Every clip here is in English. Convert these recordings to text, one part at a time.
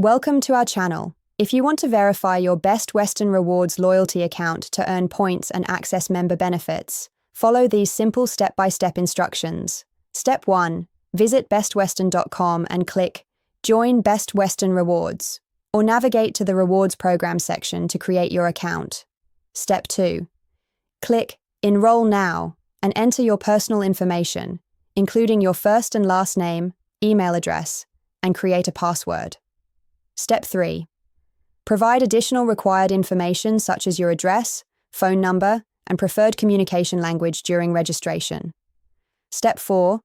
Welcome to our channel. If you want to verify your Best Western Rewards loyalty account to earn points and access member benefits, follow these simple step-by-step instructions. Step 1. Visit bestwestern.com and click Join Best Western Rewards, or navigate to the Rewards Program section to create your account. Step 2. Click Enroll Now and enter your personal information, including your first and last name, email address, and create a password. Step 3. Provide additional required information such as your address, phone number, and preferred communication language during registration. Step 4.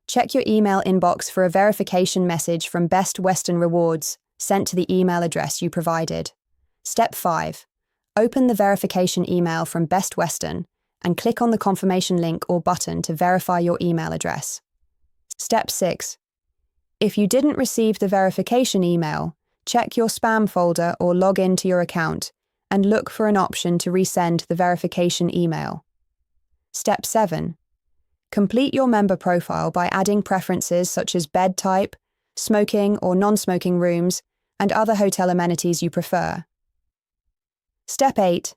Check your email inbox for a verification message from Best Western Rewards sent to the email address you provided. Step 5. Open the verification email from Best Western and click on the confirmation link or button to verify your email address. Step 6. If you didn't receive the verification email, check your spam folder or log into your account and look for an option to resend the verification email. Step 7. Complete your member profile by adding preferences such as bed type, smoking or non-smoking rooms, and other hotel amenities you prefer. Step 8.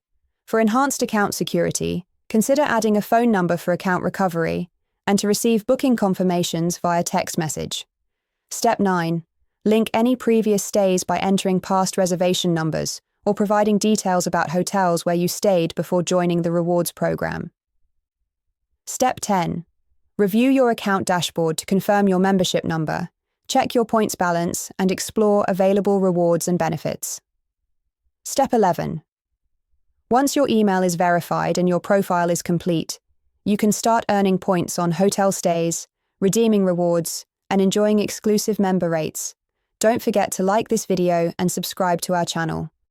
For enhanced account security, consider adding a phone number for account recovery and to receive booking confirmations via text message. Step 9. Link any previous stays by entering past reservation numbers or providing details about hotels where you stayed before joining the rewards program. Step 10. Review your account dashboard to confirm your membership number, check your points balance, and explore available rewards and benefits. Step 11. Once your email is verified and your profile is complete, you can start earning points on hotel stays, redeeming rewards, and enjoying exclusive member rates. Don't forget to like this video and subscribe to our channel.